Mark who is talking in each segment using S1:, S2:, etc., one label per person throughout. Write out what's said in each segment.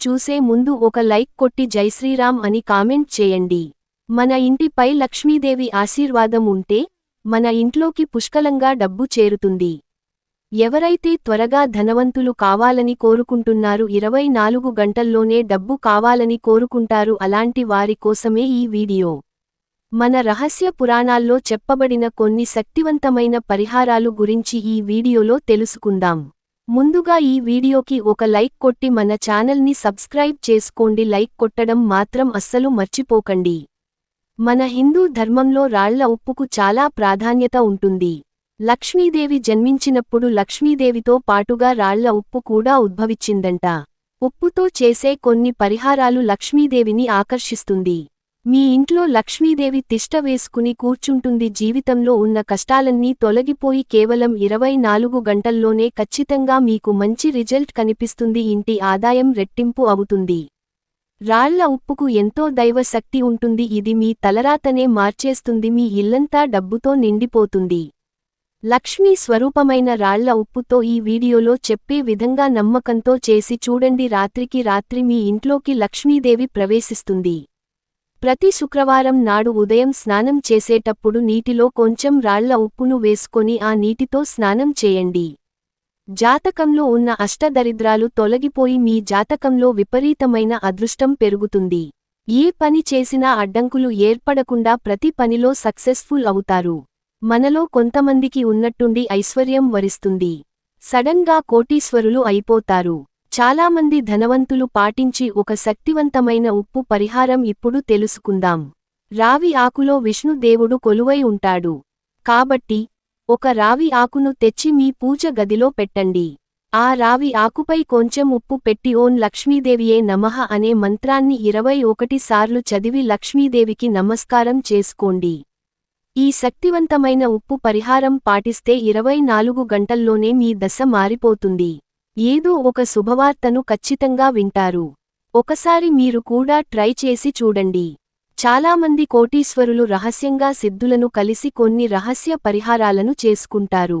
S1: చూసే ముందు ఒక లైక్ కొట్టి జైశ్రీరామ్ అని కామెంట్ చేయండి. మన ఇంటిపై లక్ష్మీదేవి ఆశీర్వాదం ఉంటే మన ఇంట్లోకి పుష్కలంగా డబ్బు చేరుతుంది. ఎవరైతే త్వరగా ధనవంతులు కావాలని కోరుకుంటున్నారు, 24 గంటల్లోనే డబ్బు కావాలని కోరుకుంటారు, అలాంటి వారి కోసమే ఈ వీడియో. మన రహస్య పురాణాల్లో చెప్పబడిన కొన్ని శక్తివంతమైన పరిహారాలు గురించి ఈ వీడియోలో తెలుసుకుందాం. ముందుగా ఈ వీడియోకి ఒక లైక్ కొట్టి మన ఛానల్ని సబ్స్క్రైబ్ చేసుకోండి. లైక్ కొట్టడం మాత్రం అస్సలు మర్చిపోకండి. మన హిందూ ధర్మంలో రాళ్ల ఉప్పుకు చాలా ప్రాధాన్యత ఉంటుంది. లక్ష్మీదేవి జన్మించినప్పుడు లక్ష్మీదేవితో పాటుగా రాళ్ల ఉప్పు కూడా ఉద్భవించిందంట. ఉప్పుతో చేసే కొన్ని పరిహారాలు లక్ష్మీదేవిని ఆకర్షిస్తుంది. మీ ఇంట్లో లక్ష్మీదేవి తిష్ట వేసుకుని కూర్చుంటుంది. జీవితంలో ఉన్న కష్టాలన్నీ తొలగిపోయి కేవలం 24 గంటల్లోనే ఖచ్చితంగా మీకు మంచి రిజల్ట్ కనిపిస్తుంది. ఇంటి ఆదాయం రెట్టింపు అవుతుంది. రాళ్ల ఉప్పుకు ఎంతో దైవ శక్తి ఉంటుంది. ఇది మీ తలరాతనే మార్చేస్తుంది. మీ ఇల్లంతా డబ్బుతో నిండిపోతుంది. లక్ష్మీ స్వరూపమైన రాళ్ల ఉప్పుతో ఈ వీడియోలో చెప్పే విధంగా నమ్మకంతో చేసి చూడండి. రాత్రికి రాత్రి మీ ఇంట్లోకి లక్ష్మీదేవి ప్రవేశిస్తుంది. ప్రతి శుక్రవారం నాడు ఉదయం స్నానం చేసేటప్పుడు నీటిలో కొంచెం రాళ్ల ఉప్పును వేసుకొని ఆ నీటితో స్నానం చేయండి. జాతకంలో ఉన్న అష్టదరిద్రాలు తొలగిపోయి మీ జాతకంలో విపరీతమైన అదృష్టం పెరుగుతుంది. ఏ పని చేసినా అడ్డంకులు ఏర్పడకుండా ప్రతి పనిలో సక్సెస్ఫుల్ అవుతారు. మనలో కొంతమందికి ఉన్నట్టుండి ఐశ్వర్యం వరిస్తుంది. సడన్గా కోటీశ్వరులు అయిపోతారు. చాలామంది ధనవంతులు పాటించి ఒక శక్తివంతమైన ఉప్పు పరిహారం ఇప్పుడు తెలుసుకుందాం. రావి ఆకులో విష్ణుదేవుడు కొలువై ఉంటాడు. కాబట్టి ఒక రావి ఆకును తెచ్చి మీ పూజ గదిలో పెట్టండి. ఆ రావి ఆకుపై కొంచెం ఉప్పు పెట్టి ఓం లక్ష్మీదేవియే నమః అనే మంత్రాన్ని 21 సార్లు చదివి లక్ష్మీదేవికి నమస్కారం చేసుకోండి. ఈ శక్తివంతమైన ఉప్పు పరిహారం పాటిస్తే 24 గంటల్లోనే మీ దశ మారిపోతుంది. ఏదో ఒక శుభవార్తను ఖచ్చితంగా వింటారు. ఒకసారి మీరు కూడా ట్రై చేసి చూడండి. చాలామంది కోటీశ్వరులు రహస్యంగా సిద్ధులను కలిసి కొన్ని రహస్య పరిహారాలను చేసుకుంటారు.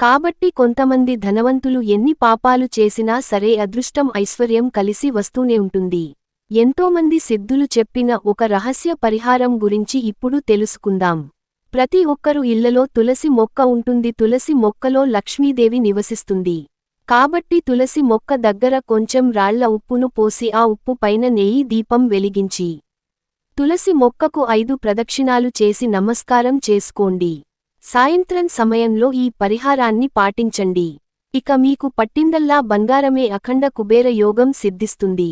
S1: కాబట్టి కొంతమంది ధనవంతులు ఎన్ని పాపాలు చేసినా సరే అదృష్టం ఐశ్వర్యం కలిసి వస్తూనే ఉంటుంది. ఎంతోమంది సిద్ధులు చెప్పిన ఒక రహస్య పరిహారం గురించి ఇప్పుడు తెలుసుకుందాం. ప్రతి ఒక్కరు ఇళ్లలో తులసి మొక్క ఉంటుంది. తులసి మొక్కలో లక్ష్మీదేవి నివసిస్తుంది. కాబట్టి తులసి మొక్క దగ్గర కొంచెం రాళ్ల ఉప్పును పోసి ఆ ఉప్పు పైన నెయ్యి దీపం వెలిగించి తులసి మొక్కకు 5 ప్రదక్షిణాలు చేసి నమస్కారం చేసుకోండి. సాయంత్రం సమయంలో ఈ పరిహారాన్ని పాటించండి. ఇక మీకు పట్టిందల్లా బంగారమే. అఖండ కుబేర యోగం సిద్ధిస్తుంది.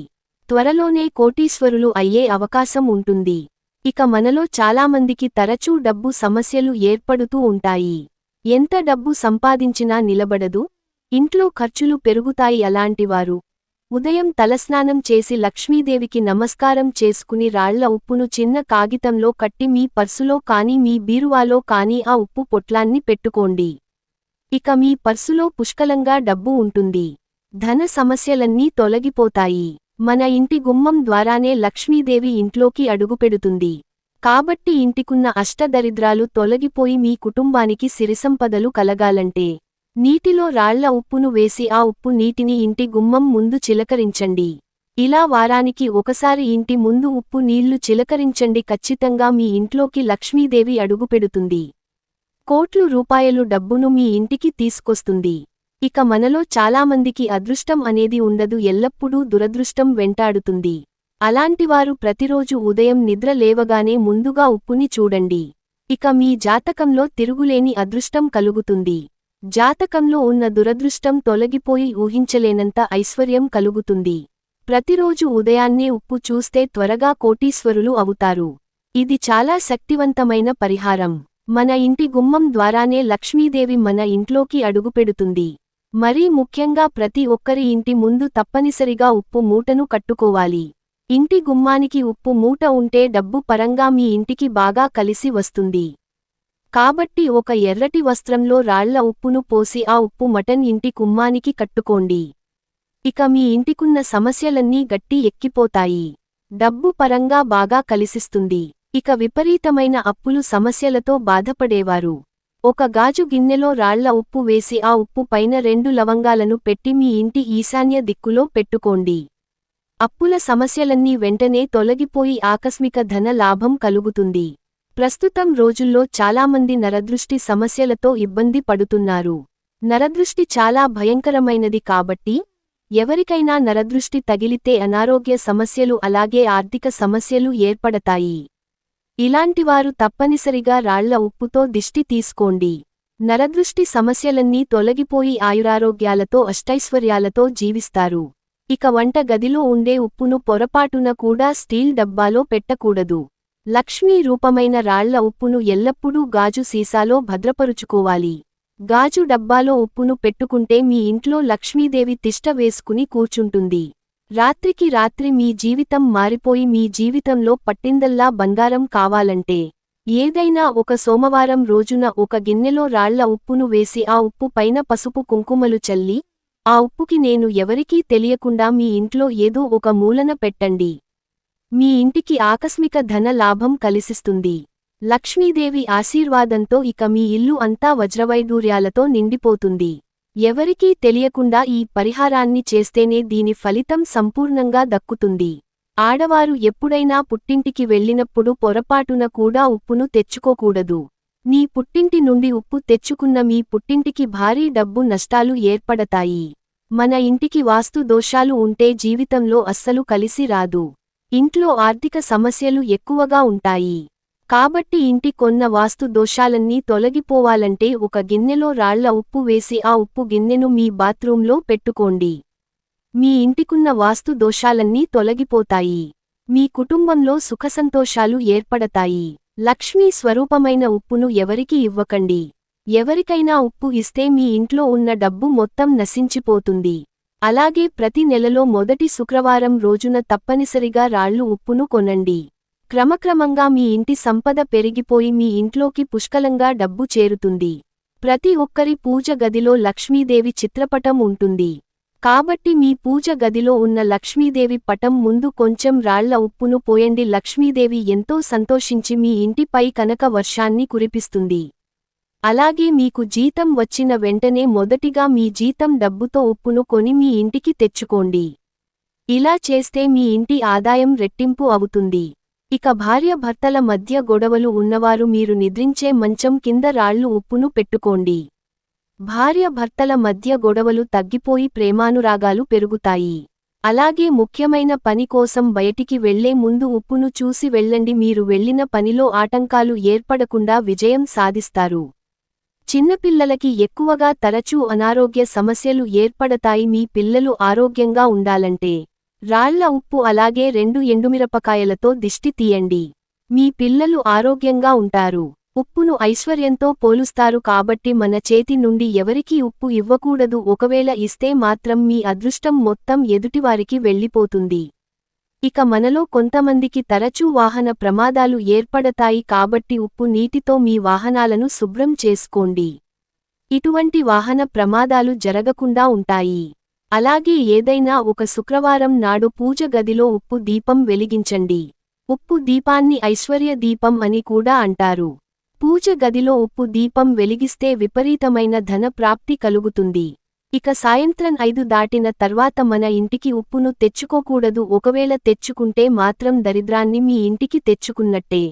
S1: త్వరలోనే కోటీశ్వరులు అయ్యే అవకాశం ఉంటుంది. ఇక మనలో చాలామందికి తరచూ డబ్బు సమస్యలు ఏర్పడుతూ ఉంటాయి. ఎంత డబ్బు సంపాదించినా నిలబడదు. ఇంట్లో ఖర్చులు పెరుగుతాయి. అలాంటివారు ఉదయం తలస్నానం చేసి లక్ష్మీదేవికి నమస్కారం చేసుకుని రాళ్ల ఉప్పును చిన్న కాగితంలో కట్టి మీ పర్సులో కానీ మీ బీరువాలో కానీ ఆ ఉప్పు పొట్లాన్ని పెట్టుకోండి. ఇక మీ పర్సులో పుష్కలంగా డబ్బు ఉంటుంది. ధన సమస్యలన్నీ తొలగిపోతాయి. మన ఇంటి గుమ్మం ద్వారానే లక్ష్మీదేవి ఇంట్లోకి అడుగుపెడుతుంది. కాబట్టి ఇంటికున్న అష్టదరిద్రాలు తొలగిపోయి మీ కుటుంబానికి సిరిసంపదలు కలగాలంటే నీటిలో రాళ్ల ఉప్పును వేసి ఆ ఉప్పు నీటిని ఇంటి గుమ్మం ముందు చిలకరించండి. ఇలా వారానికి ఒకసారి ఇంటి ముందు ఉప్పు నీళ్లు చిలకరించండి. ఖచ్చితంగా మీ ఇంట్లోకి లక్ష్మీదేవి అడుగుపెడుతుంది. కోట్లు రూపాయలు డబ్బును మీ ఇంటికి తీసుకొస్తుంది. ఇక మనలో చాలామందికి అదృష్టం అనేది ఉండదు. ఎల్లప్పుడూ దురదృష్టం వెంటాడుతుంది. అలాంటివారు ప్రతిరోజు ఉదయం నిద్ర లేవగానే ముందుగా ఉప్పుని చూడండి. ఇక మీ జాతకంలో తిరుగులేని అదృష్టం కలుగుతుంది. జాతకంలో ఉన్న దురదృష్టం తొలగిపోయి ఊహించలేనంత ఐశ్వర్యం కలుగుతుంది. ప్రతిరోజు ఉదయాన్నే ఉప్పు చూస్తే త్వరగా కోటీశ్వరులు అవుతారు. ఇది చాలా శక్తివంతమైన పరిహారం. మన ఇంటి గుమ్మం ద్వారానే లక్ష్మీదేవి మన ఇంట్లోకి అడుగుపెడుతుంది. మరీ ముఖ్యంగా ప్రతి ఒక్కరి ఇంటి ముందు తప్పనిసరిగా ఉప్పు మూటను కట్టుకోవాలి. ఇంటి గుమ్మానికి ఉప్పు మూట ఉంటే డబ్బు పరంగా మీ ఇంటికి బాగా కలిసి వస్తుంది. కాబట్టి ఒక ఎర్రటి వస్త్రంలో రాళ్ల ఉప్పును పోసి ఆ ఉప్పు మటన్ ఇంటి గుమ్మానికి కట్టుకోండి. ఇక మీ ఇంటికున్న సమస్యలన్నీ గట్టి ఎక్కిపోతాయి. డబ్బు పరంగా బాగా కలిసిస్తుంది. ఇక విపరీతమైన అప్పులు సమస్యలతో బాధపడేవారు ఒక గాజు గిన్నెలో రాళ్ల ఉప్పు వేసి ఆ ఉప్పు పైన 2 లవంగాలను పెట్టి మీ ఇంటి ఈశాన్య దిక్కులో పెట్టుకోండి. అప్పుల సమస్యలన్నీ వెంటనే తొలగిపోయి ఆకస్మిక ధన లాభం కలుగుతుంది. ప్రస్తుతం రోజుల్లో చాలామంది నరదృష్టి సమస్యలతో ఇబ్బంది పడుతున్నారు. నరదృష్టి చాలా భయంకరమైనది కాబట్టి ఎవరికైనా నరదృష్టి తగిలితే అనారోగ్య సమస్యలు అలాగే ఆర్థిక సమస్యలు ఏర్పడతాయి. ఇలాంటివారు తప్పనిసరిగా రాళ్ల ఉప్పుతో దిష్టి తీసుకోండి. నరదృష్టి సమస్యలన్నీ తొలగిపోయి ఆయురారోగ్యాలతో అష్టైశ్వర్యాలతో జీవిస్తారు. ఇక వంట గదిలో ఉండే ఉప్పును పొరపాటున కూడా స్టీల్ డబ్బాలో పెట్టకూడదు. లక్ష్మీ రూపమైన రాళ్ల ఉప్పును ఎల్లప్పుడూ గాజు సీసాలో భద్రపరుచుకోవాలి. గాజు డబ్బాలో ఉప్పును పెట్టుకుంటే మీ ఇంట్లో లక్ష్మీదేవి తిష్ట వేసుకుని కూర్చుంటుంది. రాత్రికి రాత్రి మీ జీవితం మారిపోయి మీ జీవితంలో పట్టిందల్లా బంగారం కావాలంటే ఏదైనా ఒక సోమవారం రోజున ఒక గిన్నెలో రాళ్ల ఉప్పును వేసి ఆ ఉప్పు పైన పసుపు కుంకుమలు చల్లి ఆ ఉప్పుకి నేను ఎవరికీ తెలియకుండా మీ ఇంట్లో ఏదో ఒక మూలన పెట్టండి. మీ ఇంటికి ఆకస్మిక ధన లాభం కలిసిస్తుంది. లక్ష్మీదేవి ఆశీర్వాదంతో ఇక మీ ఇల్లు అంతా వజ్రవైడూర్యాలతో నిండిపోతుంది. ఎవరికీ తెలియకుండా ఈ పరిహారాన్ని చేస్తేనే దీని ఫలితం సంపూర్ణంగా దక్కుతుంది. ఆడవారు ఎప్పుడైనా పుట్టింటికి వెళ్ళినప్పుడు పొరపాటున కూడా ఉప్పును తెచ్చుకోకూడదు. నీ పుట్టింటి నుండి ఉప్పు తెచ్చుకున్న మీ పుట్టింటికి భారీ డబ్బు నష్టాలు ఏర్పడతాయి. మన ఇంటికి వాస్తు దోషాలు ఉంటే జీవితంలో అస్సలు కలిసి రాదు. ఇంట్లో ఆర్థిక సమస్యలు ఎక్కువగా ఉంటాయి. కాబట్టి ఇంటి కొన్న వాస్తు దోషాలన్నీ తొలగిపోవాలంటే ఒక గిన్నెలో రాళ్ల ఉప్పు వేసి ఆ ఉప్పు గిన్నెను మీ బాత్రూంలో పెట్టుకోండి. మీ ఇంటికున్న వాస్తు దోషాలన్నీ తొలగిపోతాయి. మీ కుటుంబంలో సుఖసంతోషాలు ఏర్పడతాయి. లక్ష్మీ స్వరూపమైన ఉప్పును ఎవరికీ ఇవ్వకండి. ఎవరికైనా ఉప్పు ఇస్తే మీ ఇంట్లో ఉన్న డబ్బు మొత్తం నశించిపోతుంది. అలాగే ప్రతి నెలలో మొదటి శుక్రవారం రోజున తప్పనిసరిగా రాళ్లు ఉప్పును కొనండి. క్రమక్రమంగా మీ ఇంటి సంపద పెరిగిపోయి మీ ఇంట్లోకి పుష్కలంగా డబ్బు చేరుతుంది. ప్రతి ఒక్కరి పూజ గదిలో లక్ష్మీదేవి చిత్రపటం ఉంటుంది. కాబట్టి మీ పూజ గదిలో ఉన్న లక్ష్మీదేవి పటం ముందు కొంచెం రాళ్ల ఉప్పును పోయండి. లక్ష్మీదేవి ఎంతో సంతోషించి మీ ఇంటిపై కనక వర్షాన్ని కురిపిస్తుంది. అలాగే మీకు జీతం వచ్చిన వెంటనే మొదటిగా మీ జీతం డబ్బుతో ఉప్పును కొని మీ ఇంటికి తెచ్చుకోండి. ఇలా చేస్తే మీ ఇంటి ఆదాయం రెట్టింపు అవుతుంది. ఇక భార్యాభర్తల మధ్య గొడవలు ఉన్నవారు మీరు నిద్రించే మంచం కింద రాళ్లు ఉప్పును పెట్టుకోండి. భార్యాభర్తల మధ్య గొడవలు తగ్గిపోయి ప్రేమానురాగాలు పెరుగుతాయి. అలాగే ముఖ్యమైన పని కోసం బయటికి వెళ్లే ముందు ఉప్పును చూసి వెళ్ళండి. మీరు వెళ్లిన పనిలో ఆటంకాలు ఏర్పడకుండా విజయం సాధిస్తారు. చిన్నపిల్లలకి ఎక్కువగా తరచూ అనారోగ్య సమస్యలు ఏర్పడతాయి. మీ పిల్లలు ఆరోగ్యంగా ఉండాలంటే రాళ్ల ఉప్పు అలాగే 2 ఎండుమిరపకాయలతో దిష్టి తీయండి. మీ పిల్లలు ఆరోగ్యంగా ఉంటారు. ఉప్పును ఐశ్వర్యంతో పోలుస్తారు కాబట్టి మన చేతి నుండి ఎవరికీ ఉప్పు ఇవ్వకూడదు. ఒకవేళ ఇస్తే మాత్రం మీ అదృష్టం మొత్తం ఎదుటివారికి వెళ్ళిపోతుంది. ఇక మనలో కొంతమందికి తరచూ వాహన ప్రమాదాలు ఏర్పడతాయి కాబట్టి ఉప్పు నీటితో మీ వాహనాలను శుభ్రం చేసుకోండి. ఇటువంటి వాహన ప్రమాదాలు జరగకుండా ఉంటాయి. అలాగే ఏదైనా ఒక శుక్రవారం నాడు పూజ గదిలో ఉప్పు దీపం వెలిగించండి. ఉప్పు దీపాన్ని ఐశ్వర్య దీపం అని కూడా అంటారు. పూజ గదిలో ఉప్పు దీపం వెలిగిస్తే విపరీతమైన ధన ప్రాప్తి కలుగుతుంది. ఇక సాయంత్రం 5 దాటిన తర్వాత మన ఇంటికి ఉప్పును తెచ్చుకోకూడదు. ఒకవేళ తెచ్చుకుంటే మాత్రం దరిద్రాన్ని మీ ఇంటికి తెచ్చుకున్నట్టే.